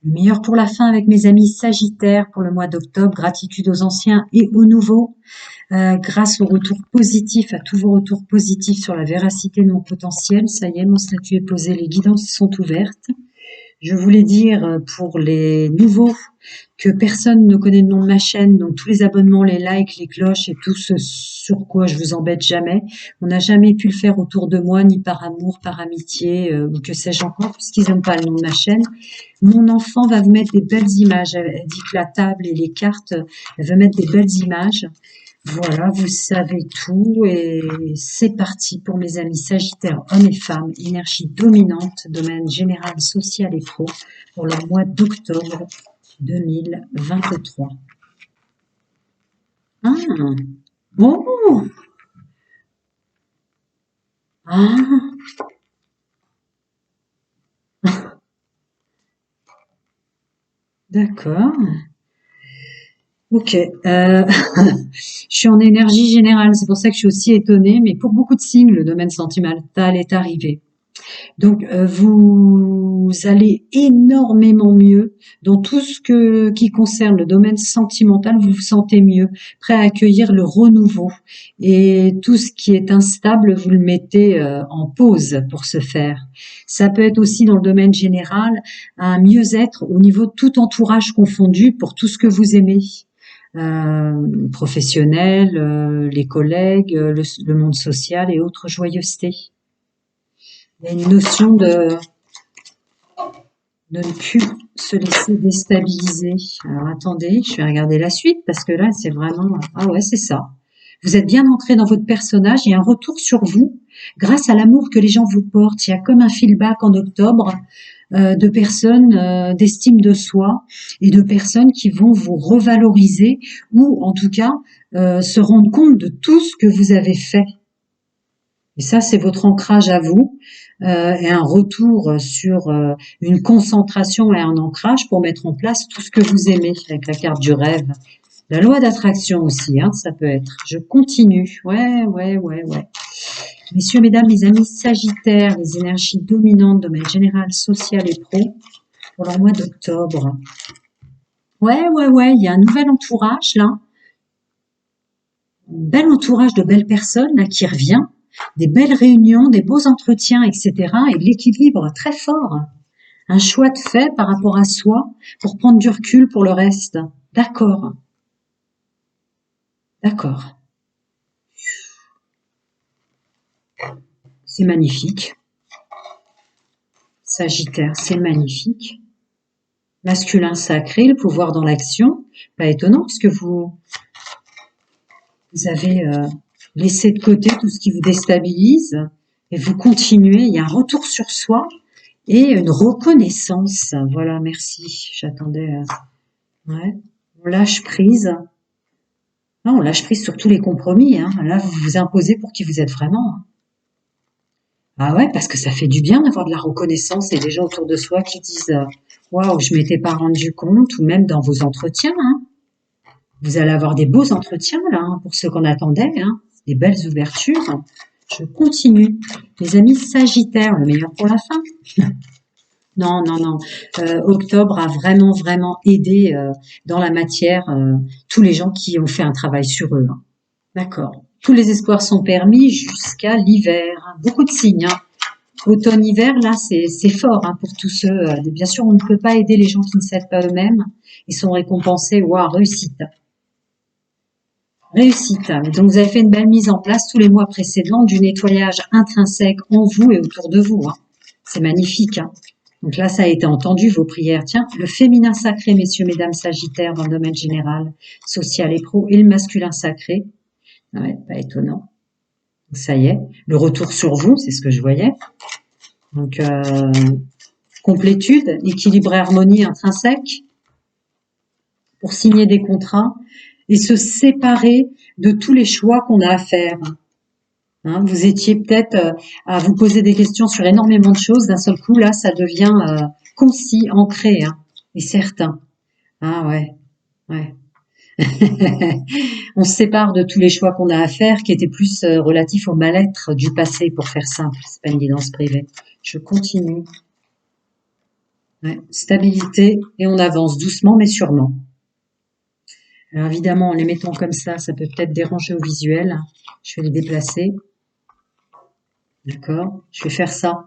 Le meilleur pour la fin avec mes amis Sagittaires pour le mois d'octobre. Gratitude aux anciens et aux nouveaux. Grâce aux retours positifs, à tous vos retours positifs sur la véracité de mon potentiel. Ça y est, mon statut est posé, les guidances sont ouvertes. Je voulais dire pour les nouveaux que personne ne connaît le nom de ma chaîne, donc tous les abonnements, les likes, les cloches et tout ce sur quoi je vous embête jamais. On n'a jamais pu le faire autour de moi, ni par amour, par amitié, ou que sais-je encore, puisqu'ils n'aiment pas le nom de ma chaîne. Mon enfant va vous mettre des belles images. Elle dit que la table et les cartes, elle veut mettre des belles images. Voilà, vous savez tout et c'est parti pour mes amis Sagittaires, hommes et femmes, énergie dominante, domaine général, social et pro pour le mois d'octobre 2023. Ah, oh, ah, d'accord. Ok, je suis en énergie générale, c'est pour ça que je suis aussi étonnée, mais pour beaucoup de signes, le domaine sentimental est arrivé. Donc, vous allez énormément mieux dans tout ce qui concerne le domaine sentimental. Vous vous sentez mieux, prêt à accueillir le renouveau. Et tout ce qui est instable, vous le mettez en pause pour ce faire. Ça peut être aussi dans le domaine général un mieux-être au niveau de tout entourage confondu pour tout ce que vous aimez. Professionnel, les collègues, le monde social et autres joyeusetés. Il y a une notion de ne plus se laisser déstabiliser. Alors attendez, je vais regarder la suite parce que là c'est vraiment... Ah ouais, c'est ça. Vous êtes bien ancré dans votre personnage, il y a un retour sur vous grâce à l'amour que les gens vous portent. Il y a comme un feedback en octobre de personnes d'estime de soi et de personnes qui vont vous revaloriser ou en tout cas se rendre compte de tout ce que vous avez fait. Et ça, c'est votre ancrage à vous et un retour sur une concentration et un ancrage pour mettre en place tout ce que vous aimez avec la carte du rêve. La loi d'attraction aussi, hein, ça peut être. Je continue. Ouais, ouais, ouais, ouais. Messieurs, mesdames, mes amis Sagittaires, les énergies dominantes, domaine général, social et pro, pour le mois d'octobre. Ouais, ouais, ouais, il y a un nouvel entourage là. Un bel entourage de belles personnes là qui revient. Des belles réunions, des beaux entretiens, etc. Et de l'équilibre très fort. Un choix de fait par rapport à soi pour prendre du recul pour le reste. D'accord. D'accord. C'est magnifique. Sagittaire, c'est magnifique. Masculin sacré, le pouvoir dans l'action. Pas étonnant puisque vous avez laissé de côté tout ce qui vous déstabilise et vous continuez. Il y a un retour sur soi et une reconnaissance. Voilà, merci. J'attendais. Ouais. On lâche prise. Non, on lâche prise sur tous les compromis. Hein. Là, vous vous imposez pour qui vous êtes vraiment. Ah ouais, parce que ça fait du bien d'avoir de la reconnaissance et des gens autour de soi qui disent waouh, je m'étais pas rendu compte, ou même dans vos entretiens. Hein. Vous allez avoir des beaux entretiens là, hein, pour ceux qu'on attendait, hein, des belles ouvertures. Je continue. Les amis Sagittaires, le meilleur pour la fin. Non, non, non. Octobre a vraiment, vraiment aidé dans la matière tous les gens qui ont fait un travail sur eux. Hein. D'accord. Tous les espoirs sont permis jusqu'à l'hiver. Hein. Beaucoup de signes. Hein. Automne-hiver, là, c'est fort hein, pour tous ceux. Bien sûr, on ne peut pas aider les gens qui ne s'aident pas eux-mêmes. Ils sont récompensés. Waouh, réussite. Réussite. Donc, vous avez fait une belle mise en place tous les mois précédents du nettoyage intrinsèque en vous et autour de vous. Hein. C'est magnifique. Hein. Donc là, ça a été entendu, vos prières. Tiens, le féminin sacré, messieurs, mesdames, Sagittaires, dans le domaine général, social et pro, et le masculin sacré. Ouais, pas étonnant. Ça y est, le retour sur vous, c'est ce que je voyais. Donc, complétude, équilibre et harmonie intrinsèque pour signer des contrats et se séparer de tous les choix qu'on a à faire. Hein, vous étiez peut-être à vous poser des questions sur énormément de choses. D'un seul coup, là, ça devient concis, ancré hein, et certain. Ah ouais, ouais. On se sépare de tous les choix qu'on a à faire qui étaient plus relatifs au mal-être du passé, pour faire simple. C'est pas une guidance privée. Je continue. Ouais, stabilité et on avance doucement mais sûrement. Alors évidemment, en les mettant comme ça peut peut-être déranger au visuel. Je vais les déplacer. D'accord? Je vais faire ça.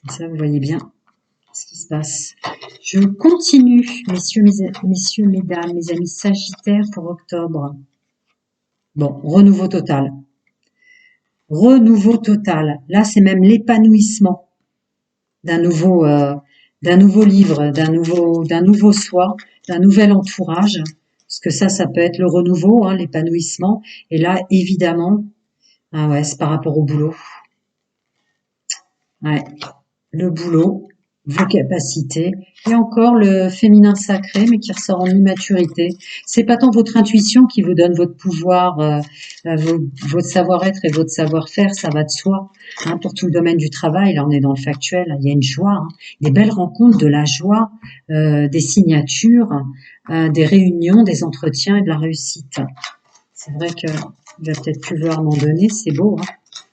Comme ça, vous voyez bien ce qui se passe. Je continue, messieurs, messieurs, mesdames, mes amis sagittaires pour octobre. Bon, renouveau total. Renouveau total. Là, c'est même l'épanouissement d'un nouveau livre, d'un nouveau soi, d'un nouvel entourage. Parce que ça peut être le renouveau, hein, l'épanouissement. Et là, évidemment, ah ouais, c'est par rapport au boulot. Ouais, le boulot, vos capacités, et encore le féminin sacré, mais qui ressort en immaturité. C'est pas tant votre intuition qui vous donne votre pouvoir, votre savoir-être et votre savoir-faire, ça va de soi. Hein, pour tout le domaine du travail, là on est dans le factuel, il y a une joie, hein, des belles rencontres, de la joie, des signatures, des réunions, des entretiens et de la réussite. C'est vrai que il va peut-être pleuvoir m'en donner, c'est beau. Hein.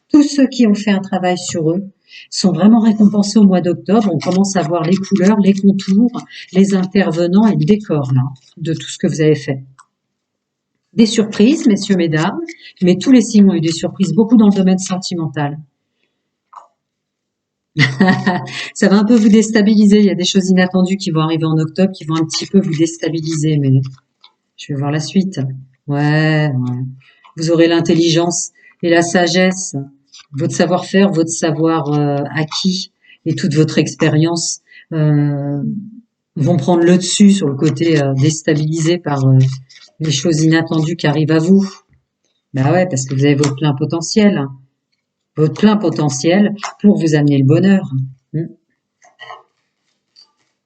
Tous ceux qui ont fait un travail sur eux sont vraiment récompensés au mois d'octobre. On commence à voir les couleurs, les contours, les intervenants et le décor là, de tout ce que vous avez fait. Des surprises, messieurs, mesdames, mais tous les signes ont eu des surprises, beaucoup dans le domaine sentimental. Ça va un peu vous déstabiliser. Il y a des choses inattendues qui vont arriver en octobre, qui vont un petit peu vous déstabiliser, mais je vais voir la suite. Ouais. Vous aurez l'intelligence et la sagesse, votre savoir-faire, votre savoir acquis et toute votre expérience vont prendre le dessus sur le côté déstabilisé par les choses inattendues qui arrivent à vous. Bah ouais, parce que vous avez votre plein potentiel pour vous amener le bonheur.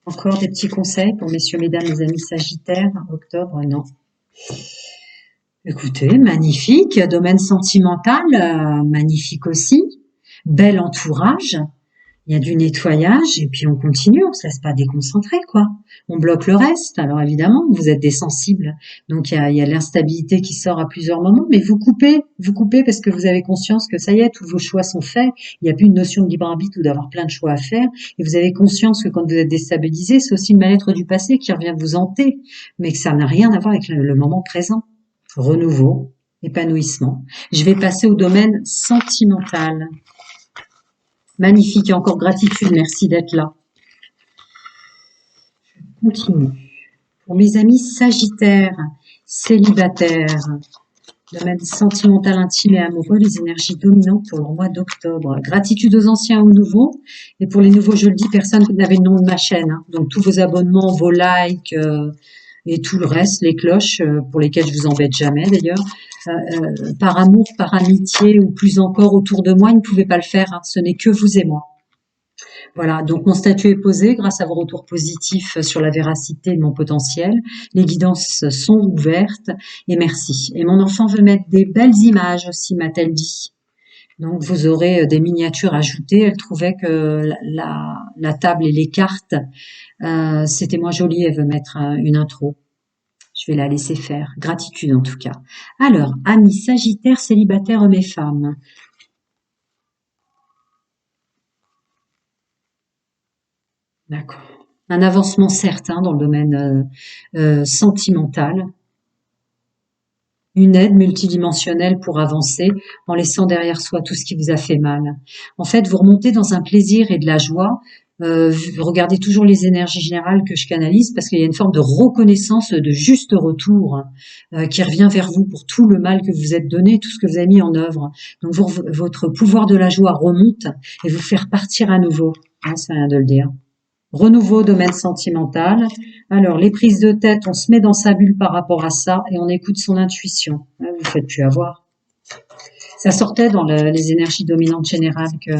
Encore des petits conseils pour messieurs, mesdames, mes amis sagittaires, octobre, non. Écoutez, magnifique, domaine sentimental, magnifique aussi, bel entourage, il y a du nettoyage et puis on continue, on se laisse pas déconcentrer quoi. On bloque le reste. Alors évidemment, vous êtes des sensibles, donc il y a l'instabilité qui sort à plusieurs moments, mais vous coupez parce que vous avez conscience que ça y est, tous vos choix sont faits. Il n'y a plus une notion de libre arbitre ou d'avoir plein de choix à faire, et vous avez conscience que quand vous êtes déstabilisé, c'est aussi le mal-être du passé qui revient vous hanter, mais que ça n'a rien à voir avec le moment présent. Renouveau, épanouissement. Je vais passer au domaine sentimental. Magnifique et encore gratitude, merci d'être là. Je continue. Pour mes amis sagittaires, célibataires, domaine sentimental, intime et amoureux, les énergies dominantes pour le mois d'octobre. Gratitude aux anciens et aux nouveaux. Et pour les nouveaux, je le dis, personne n'avait le nom de ma chaîne. Hein. Donc tous vos abonnements, vos likes et tout le reste, les cloches, pour lesquelles je vous embête jamais d'ailleurs, par amour, par amitié ou plus encore autour de moi, ils ne pouvaient pas le faire. Hein. Ce n'est que vous et moi. Voilà, donc mon statut est posé grâce à vos retours positifs sur la véracité de mon potentiel. Les guidances sont ouvertes et merci. Et mon enfant veut mettre des belles images aussi, m'a-t-elle dit. Donc vous aurez des miniatures ajoutées. Elle trouvait que la table et les cartes, c'était moins joli. Elle veut mettre une intro. Je vais la laisser faire. Gratitude en tout cas. Alors, amis sagittaires, célibataires, hommes et femmes. D'accord. Un avancement certain dans le domaine sentimental. Une aide multidimensionnelle pour avancer en laissant derrière soi tout ce qui vous a fait mal. En fait, vous remontez dans un plaisir et de la joie. Regardez toujours les énergies générales que je canalise parce qu'il y a une forme de reconnaissance, de juste retour qui revient vers vous pour tout le mal que vous êtes donné, tout ce que vous avez mis en œuvre. Donc votre pouvoir de la joie remonte et vous fait repartir à nouveau. Hein, ça vient de le dire. Renouveau, domaine sentimental. Alors, les prises de tête, on se met dans sa bulle par rapport à ça et on écoute son intuition. Vous faites plus avoir. Ça sortait dans les énergies dominantes générales que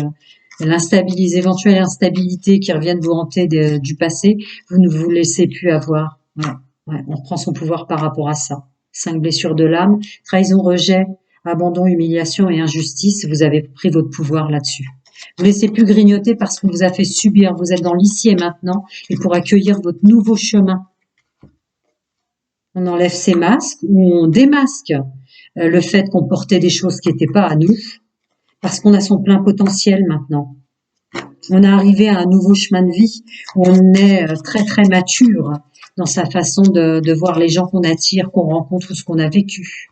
éventuelle instabilité qui reviennent vous hanter du passé, vous ne vous laissez plus avoir. Ouais, on reprend son pouvoir par rapport à ça. 5 blessures de l'âme, trahison, rejet, abandon, humiliation et injustice. Vous avez pris votre pouvoir là-dessus. Vous ne laissez plus grignoter parce qu'on vous a fait subir. Vous êtes dans l'ici et maintenant et pour accueillir votre nouveau chemin. On enlève ses masques ou on démasque le fait qu'on portait des choses qui n'étaient pas à nous parce qu'on a son plein potentiel maintenant. On est arrivé à un nouveau chemin de vie où on est très très mature dans sa façon de voir les gens qu'on attire, qu'on rencontre ou ce qu'on a vécu.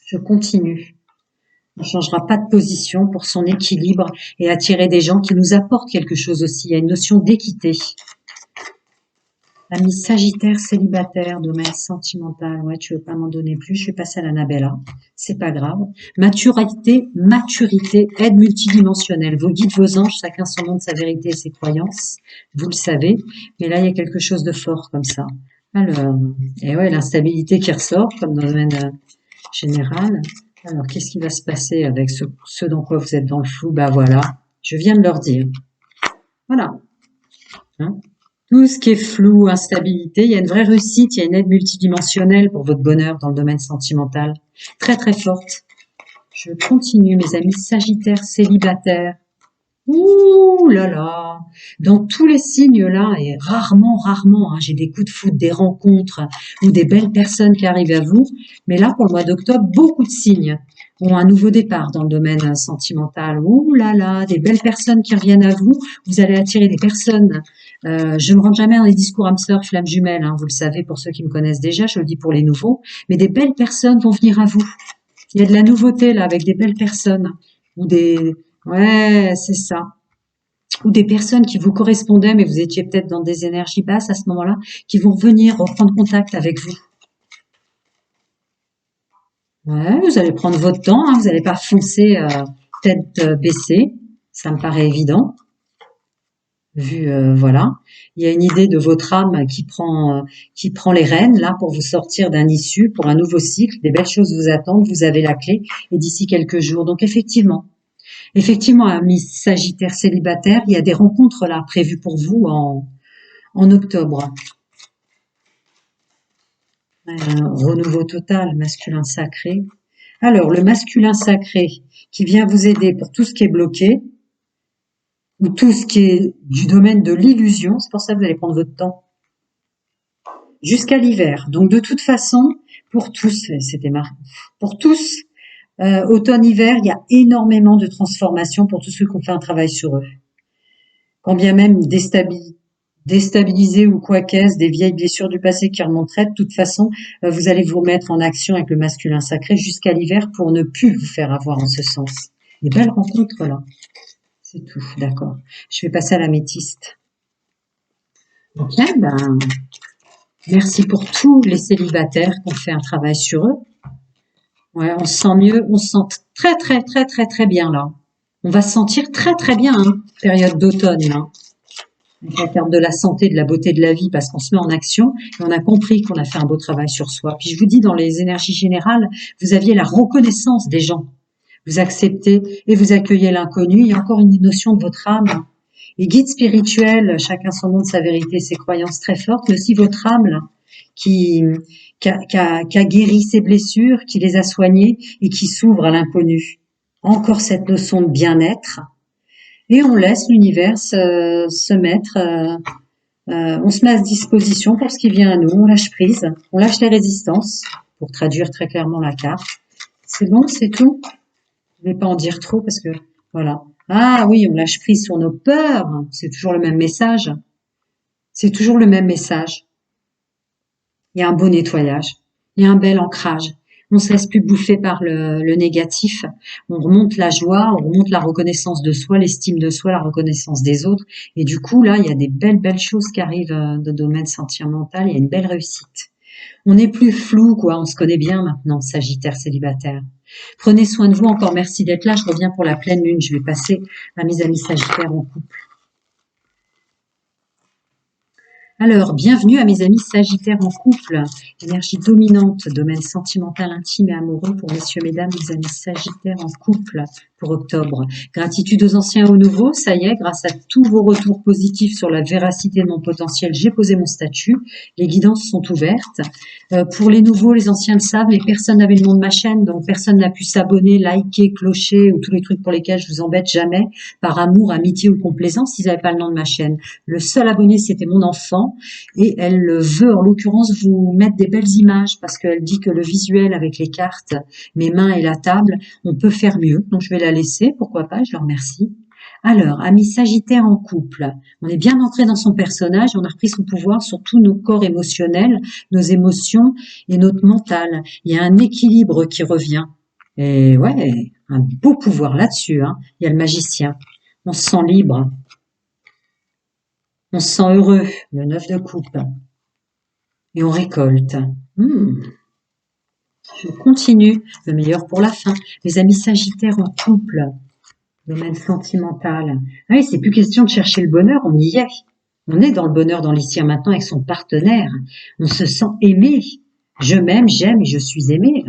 Je continue. On ne changera pas de position pour son équilibre et attirer des gens qui nous apportent quelque chose aussi. Il y a une notion d'équité. Ami Sagittaire célibataire, domaine sentimental. Ouais, tu veux pas m'en donner plus. Je vais passer à l'Annabella. C'est pas grave. Maturité, aide multidimensionnelle. Vos guides, vos anges, chacun son nom de sa vérité et ses croyances. Vous le savez. Mais là, il y a quelque chose de fort comme ça. Alors, et ouais, l'instabilité qui ressort comme dans le domaine général. Alors, qu'est-ce qui va se passer avec ce dans quoi vous êtes dans le flou? Bah voilà, je viens de leur dire. Voilà. Hein, tout ce qui est flou, instabilité, il y a une vraie réussite, il y a une aide multidimensionnelle pour votre bonheur dans le domaine sentimental. Très très forte. Je continue, mes amis Sagittaires célibataires. Ouh là là, dans tous les signes là, et rarement, hein, j'ai des coups de foudre, des rencontres ou des belles personnes qui arrivent à vous. Mais là, pour le mois d'octobre, beaucoup de signes ont un nouveau départ dans le domaine sentimental. Ouh là là, des belles personnes qui reviennent à vous. Vous allez attirer des personnes. Je ne rentre jamais dans les discours âme sœur, flamme jumelle, hein, vous le savez pour ceux qui me connaissent déjà, je le dis pour les nouveaux. Mais des belles personnes vont venir à vous. Il y a de la nouveauté là avec des belles personnes ou des... Ouais, c'est ça. Ou des personnes qui vous correspondaient, mais vous étiez peut-être dans des énergies basses à ce moment-là, qui vont revenir reprendre contact avec vous. Ouais, vous allez prendre votre temps, hein, vous n'allez pas foncer tête baissée, ça me paraît évident. Vu, voilà, il y a une idée de votre âme qui prend les rênes là pour vous sortir d'un issue, pour un nouveau cycle. Des belles choses vous attendent, vous avez la clé et d'ici quelques jours. Donc effectivement, amis Sagittaire célibataire, il y a des rencontres là prévues pour vous en octobre. Renouveau total, masculin sacré. Alors, le masculin sacré qui vient vous aider pour tout ce qui est bloqué, ou tout ce qui est du domaine de l'illusion, c'est pour ça que vous allez prendre votre temps, jusqu'à l'hiver. Donc, de toute façon, pour tous, automne-hiver, il y a énormément de transformations pour tous ceux qui ont fait un travail sur eux. Quand bien même déstabilisés ou quoi qu'est-ce, des vieilles blessures du passé qui remonteraient, de toute façon, vous allez vous mettre en action avec le masculin sacré jusqu'à l'hiver pour ne plus vous faire avoir en ce sens. Des belles rencontres là. C'est tout, d'accord. Je vais passer à l'améthyste. Ok, merci pour tous les célibataires qui ont fait un travail sur eux. Ouais, on se sent mieux, on se sent très très très très très bien là. On va se sentir très très bien, hein, période d'automne là. Avec la carte de la santé, de la beauté de la vie, parce qu'on se met en action et on a compris qu'on a fait un beau travail sur soi. Puis je vous dis, dans les énergies générales, vous aviez la reconnaissance des gens. Vous acceptez et vous accueillez l'inconnu. Il y a encore une notion de votre âme. Et guide spirituel, chacun son nom de sa vérité, ses croyances très fortes, mais aussi votre âme là, qui a guéri ses blessures, qui les a soignées et qui s'ouvre à l'inconnu. Encore cette notion de bien-être. Et on laisse l'univers se mettre, on se met à disposition pour ce qui vient à nous, on lâche prise, on lâche les résistances, pour traduire très clairement la carte. C'est bon, c'est tout. Je ne vais pas en dire trop parce que, voilà. Ah oui, on lâche prise sur nos peurs, c'est toujours le même message. C'est toujours le même message. Il y a un beau nettoyage, il y a un bel ancrage. On se laisse plus bouffer par le négatif. On remonte la joie, on remonte la reconnaissance de soi, l'estime de soi, la reconnaissance des autres. Et du coup, là, il y a des belles choses qui arrivent de domaine sentimental. Il y a une belle réussite. On n'est plus flou, quoi. On se connaît bien maintenant, Sagittaire célibataire. Prenez soin de vous. Encore merci d'être là. Je reviens pour la pleine lune. Je vais passer à mes amis Sagittaires en couple. Alors, bienvenue à mes amis Sagittaires en couple, énergie dominante, domaine sentimental, intime et amoureux pour messieurs, mesdames, mes amis Sagittaires en couple pour octobre. Gratitude aux anciens et aux nouveaux, ça y est, grâce à tous vos retours positifs sur la véracité de mon potentiel, j'ai posé mon statut, les guidances sont ouvertes. Pour les nouveaux, les anciens le savent, mais personne n'avait le nom de ma chaîne, donc personne n'a pu s'abonner, liker, clocher ou tous les trucs pour lesquels je vous embête jamais, par amour, amitié ou complaisance, s'ils n'avaient pas le nom de ma chaîne. Le seul abonné, c'était mon enfant, et elle veut en l'occurrence vous mettre des belles images parce qu'elle dit que le visuel avec les cartes, mes mains et la table, on peut faire mieux. Donc je vais la laisser, pourquoi pas, je le remercie. Alors, amis Sagittaire en couple, on est bien ancré dans son personnage, on a repris son pouvoir sur tous nos corps émotionnels, nos émotions et notre mental. Il y a un équilibre qui revient. Et ouais, un beau pouvoir là-dessus, hein. Il y a le magicien. On se sent libre, on se sent heureux, le 9 de coupe. Et on récolte. Je continue, le meilleur pour la fin. Mes amis Sagittaires en couple, domaine sentimental. Ah oui, c'est plus question de chercher le bonheur, on y est. On est dans le bonheur dans l'ici et maintenant avec son partenaire. On se sent aimé. Je m'aime, j'aime et je suis aimé.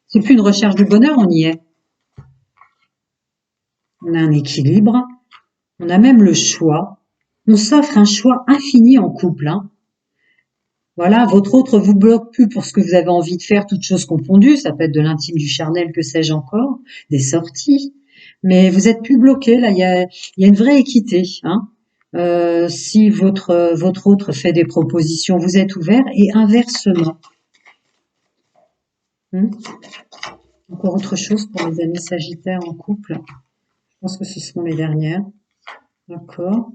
C'est plus une recherche du bonheur, on y est. On a un équilibre. On a même le choix. On s'offre un choix infini en couple. Hein. Voilà, votre autre vous bloque plus pour ce que vous avez envie de faire, toutes choses confondues. Ça peut être de l'intime, du charnel, que sais-je encore, des sorties. Mais vous êtes plus bloqué. Là, il y a une vraie équité. Hein. Si votre autre fait des propositions, vous êtes ouvert et inversement. Encore autre chose pour les amis Sagittaires en couple. Je pense que ce seront les dernières. D'accord.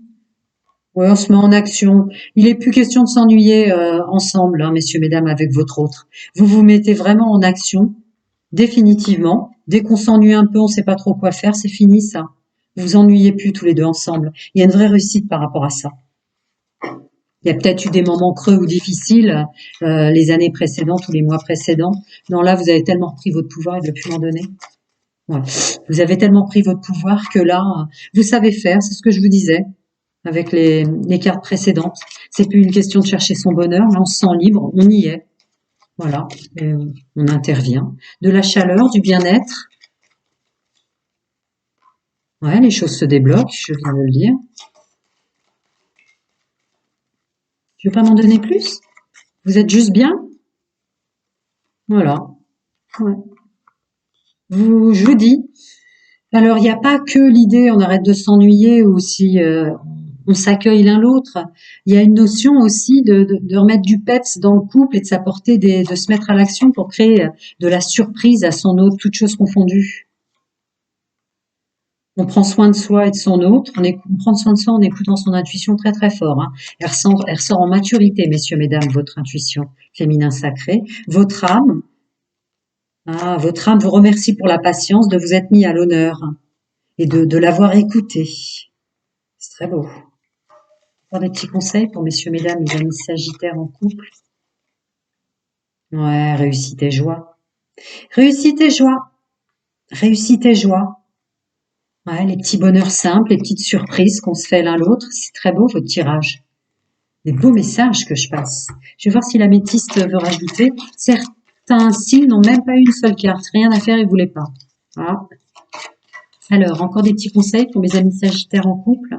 Ouais, on se met en action. Il est plus question de s'ennuyer ensemble, hein, messieurs, mesdames, avec votre autre. Vous vous mettez vraiment en action, définitivement. Dès qu'on s'ennuie un peu, on sait pas trop quoi faire, c'est fini ça. Vous vous ennuyez plus tous les deux ensemble. Il y a une vraie réussite par rapport à ça. Il y a peut-être eu des moments creux ou difficiles les années précédentes ou les mois précédents. Non, là, vous avez tellement repris votre pouvoir, il ne veut plus m'en donner. Ouais. Vous avez tellement pris votre pouvoir que là, vous savez faire, c'est ce que je vous disais avec les cartes précédentes. C'est plus une question de chercher son bonheur, là on se sent libre, on y est. Voilà, et on intervient. De la chaleur, du bien-être. Ouais, les choses se débloquent, je viens de le dire. Tu veux pas m'en donner plus? Vous êtes juste bien? Voilà. Ouais. Je vous dis. Alors, il n'y a pas que l'idée, on arrête de s'ennuyer ou si on s'accueille l'un l'autre. Il y a une notion aussi de remettre du peps dans le couple et de s'apporter de se mettre à l'action pour créer de la surprise à son autre, toutes choses confondues. On prend soin de soi et de son autre. On prend soin de soi en écoutant son intuition très très fort. Hein. Elle ressort en maturité, messieurs, mesdames, votre intuition féminin sacré. Votre âme vous remercie pour la patience de vous être mis à l'honneur et de l'avoir écouté. C'est très beau. Encore des petits conseils pour messieurs, mesdames, les amis Sagittaires en couple. Ouais, réussite et joie. Réussite et joie. Réussite et joie. Ouais, les petits bonheurs simples, les petites surprises qu'on se fait l'un l'autre. C'est très beau votre tirage. Des beaux messages que je passe. Je vais voir si l'améthyste veut rajouter. Certains signes n'ont même pas une seule carte. Rien à faire, ils ne voulaient pas. Ah. Alors, encore des petits conseils pour mes amis Sagittaires en couple.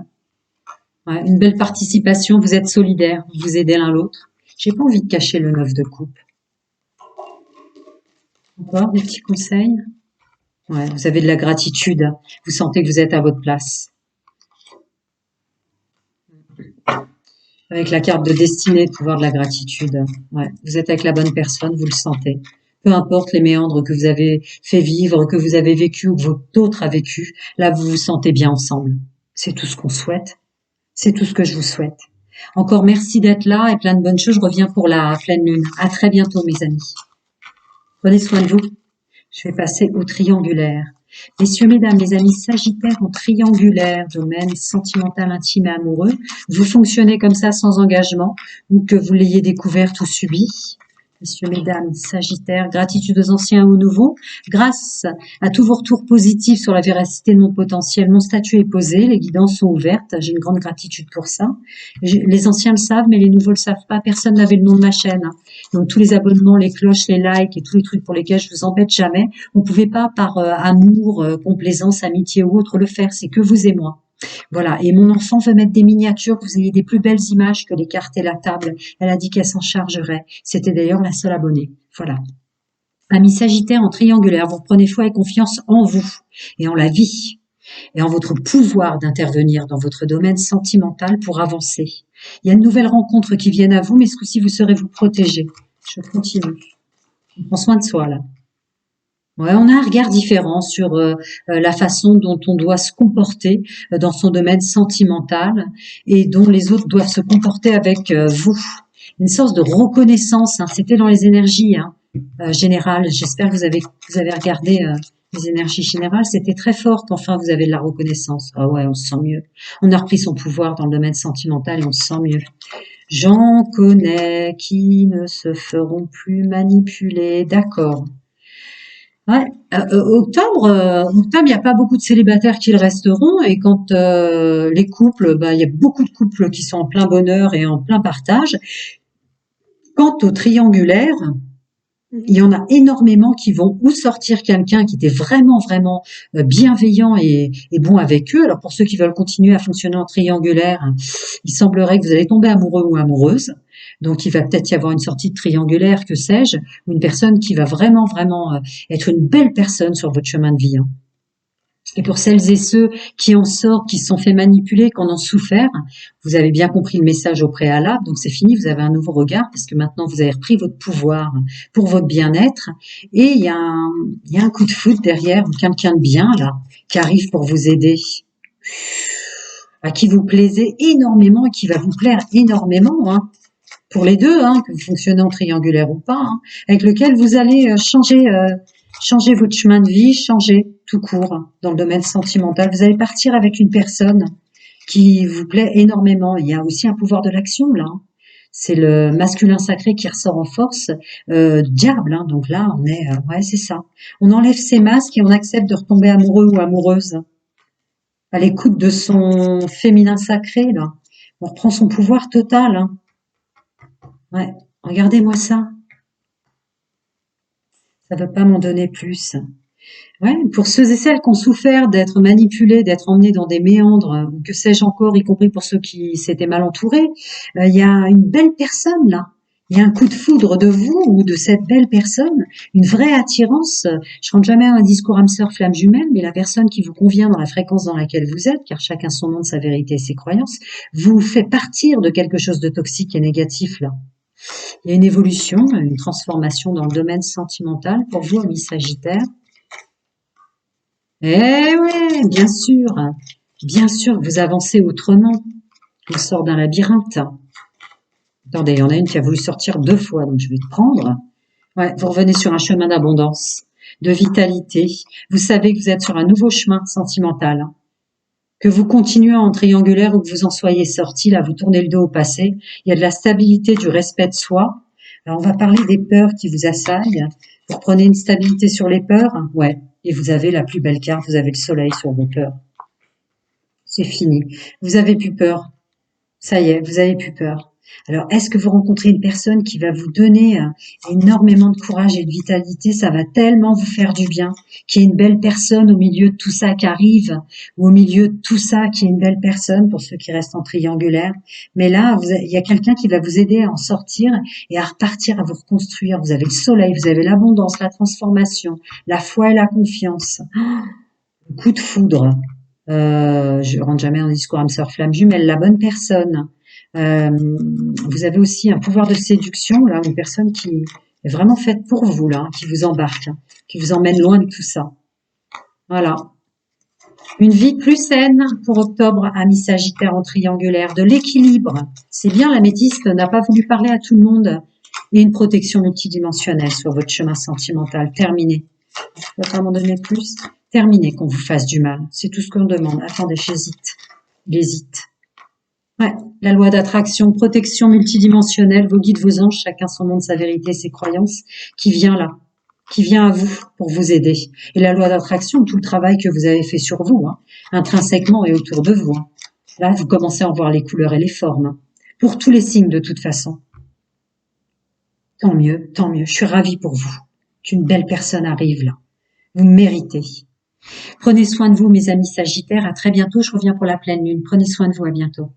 Ouais, une belle participation, vous êtes solidaires, vous vous aidez l'un l'autre. J'ai pas envie de cacher le 9 de coupe. Encore des petits conseils. Ouais, vous avez de la gratitude. Vous sentez que vous êtes à votre place. Avec la carte de destinée, le pouvoir de la gratitude. Ouais, vous êtes avec la bonne personne, vous le sentez. Peu importe les méandres que vous avez fait vivre, que vous avez vécu ou que votre autre a vécu, là vous vous sentez bien ensemble. C'est tout ce qu'on souhaite. C'est tout ce que je vous souhaite. Encore merci d'être là et plein de bonnes choses. Je reviens pour la pleine lune. À très bientôt, mes amis. Prenez soin de vous. Je vais passer au triangulaire. Messieurs, mesdames, les amis Sagittaires en triangulaire, domaine sentimental, intime et amoureux. Vous fonctionnez comme ça sans engagement ou que vous l'ayez découverte ou subi. Messieurs, mesdames, Sagittaires, gratitude aux anciens ou nouveaux. Grâce à tous vos retours positifs sur la véracité de mon potentiel, mon statut est posé, les guidances sont ouvertes. J'ai une grande gratitude pour ça. Les anciens le savent, mais les nouveaux le savent pas. Personne n'avait le nom de ma chaîne. Donc tous les abonnements, les cloches, les likes et tous les trucs pour lesquels je vous embête jamais, on pouvait pas par amour, complaisance, amitié ou autre le faire. C'est que vous et moi. Voilà, et mon enfant veut mettre des miniatures, que vous ayez des plus belles images que les cartes et la table. Elle a dit qu'elle s'en chargerait. C'était d'ailleurs la seule abonnée. Voilà. Amis Sagittaire en triangulaire, vous prenez foi et confiance en vous et en la vie et en votre pouvoir d'intervenir dans votre domaine sentimental pour avancer. Il y a de nouvelles rencontres qui viennent à vous, mais ce coup-ci, vous serez vous protéger. Je continue. On prend soin de soi, là. Ouais, on a un regard différent sur la façon dont on doit se comporter dans son domaine sentimental et dont les autres doivent se comporter avec vous. Une sorte de reconnaissance, hein. C'était dans les énergies hein, générales. J'espère que vous avez regardé les énergies générales. C'était très fort qu'enfin vous avez de la reconnaissance. Ah ouais, on se sent mieux. On a repris son pouvoir dans le domaine sentimental et on se sent mieux. J'en connais qui ne se feront plus manipuler. D'accord. Ouais, octobre, il n'y a pas beaucoup de célibataires qui le resteront et quand les couples, bah, il y a beaucoup de couples qui sont en plein bonheur et en plein partage. Quant au triangulaire, il y en a énormément qui vont ou sortir quelqu'un qui était vraiment, vraiment bienveillant et bon avec eux. Alors pour ceux qui veulent continuer à fonctionner en triangulaire, il semblerait que vous allez tomber amoureux ou amoureuse. Donc il va peut-être y avoir une sortie de triangulaire, que sais-je, ou une personne qui va vraiment, vraiment être une belle personne sur votre chemin de vie, hein. Et pour celles et ceux qui en sortent, qui se sont fait manipuler, qui en ont souffert, vous avez bien compris le message au préalable, donc c'est fini, vous avez un nouveau regard, parce que maintenant vous avez repris votre pouvoir pour votre bien-être, et il y a un coup de foudre derrière, quelqu'un de bien, là, qui arrive pour vous aider, à qui vous plaisez énormément et qui va vous plaire énormément, hein, pour les deux, hein, que vous fonctionnez en triangulaire ou pas, hein, avec lequel vous allez changer votre chemin de vie, changer tout court hein, dans le domaine sentimental. Vous allez partir avec une personne qui vous plaît énormément. Il y a aussi un pouvoir de l'action là, hein. C'est le masculin sacré qui ressort en force, diable. Hein, donc là, on est, ouais, c'est ça. On enlève ses masques et on accepte de retomber amoureux ou amoureuse à l'écoute de son féminin sacré là. On reprend son pouvoir total. Hein. Ouais, regardez-moi ça. Ça ne veut pas m'en donner plus. Ouais, pour ceux et celles qui ont souffert d'être manipulés, d'être emmenés dans des méandres, ou que sais-je encore, y compris pour ceux qui s'étaient mal entourés, il y a une belle personne là. Il y a un coup de foudre de vous ou de cette belle personne, une vraie attirance. Je rentre jamais à un discours âme sœur flamme jumelle, mais la personne qui vous convient dans la fréquence dans laquelle vous êtes, car chacun son monde, sa vérité et ses croyances, vous fait partir de quelque chose de toxique et négatif là. Il y a une évolution, une transformation dans le domaine sentimental pour vous, amis Sagittaire. Eh ouais, bien sûr, vous avancez autrement. On sort d'un labyrinthe. Attendez, il y en a une qui a voulu sortir 2 fois, donc je vais te prendre. Ouais, vous revenez sur un chemin d'abondance, de vitalité. Vous savez que vous êtes sur un nouveau chemin sentimental, hein. Que vous continuez en triangulaire ou que vous en soyez sorti, là, vous tournez le dos au passé. Il y a de la stabilité, du respect de soi. Alors, on va parler des peurs qui vous assaillent. Vous prenez une stabilité sur les peurs, ouais. Et vous avez la plus belle carte, vous avez le soleil sur vos peurs. C'est fini. Vous avez plus peur. Ça y est, vous avez plus peur. Alors, est-ce que vous rencontrez une personne qui va vous donner énormément de courage et de vitalité? Ça va tellement vous faire du bien, qu'il y ait une belle personne au milieu de tout ça qui arrive, ou au milieu de tout ça qui est une belle personne pour ceux qui restent en triangulaire. Mais là, il y a quelqu'un qui va vous aider à en sortir et à repartir, à vous reconstruire. Vous avez le soleil, vous avez l'abondance, la transformation, la foi et la confiance. Le coup de foudre. Je rentre jamais en discours âme sœur flamme jumelle, la bonne personne. Euh, vous avez aussi un pouvoir de séduction, là, une personne qui est vraiment faite pour vous, là, qui vous embarque, hein, qui vous emmène loin de tout ça. Voilà. Une vie plus saine pour octobre, amis Sagittaire en triangulaire, de l'équilibre. C'est bien, l'améthyste n'a pas voulu parler à tout le monde. Et une protection multidimensionnelle sur votre chemin sentimental. Terminé. Je ne vais pas m'en donner plus. Terminé qu'on vous fasse du mal. C'est tout ce qu'on demande. Attendez, j'hésite. Il hésite. Ouais, la loi d'attraction, protection multidimensionnelle, vos guides, vos anges, chacun son monde, sa vérité, ses croyances, qui vient là, qui vient à vous pour vous aider. Et la loi d'attraction, tout le travail que vous avez fait sur vous, hein, intrinsèquement et autour de vous. Hein. Là, vous commencez à en voir les couleurs et les formes. Hein, pour tous les signes, de toute façon. Tant mieux, tant mieux. Je suis ravie pour vous qu'une belle personne arrive là. Vous méritez. Prenez soin de vous, mes amis Sagittaires. À très bientôt. Je reviens pour la pleine lune. Prenez soin de vous. À bientôt.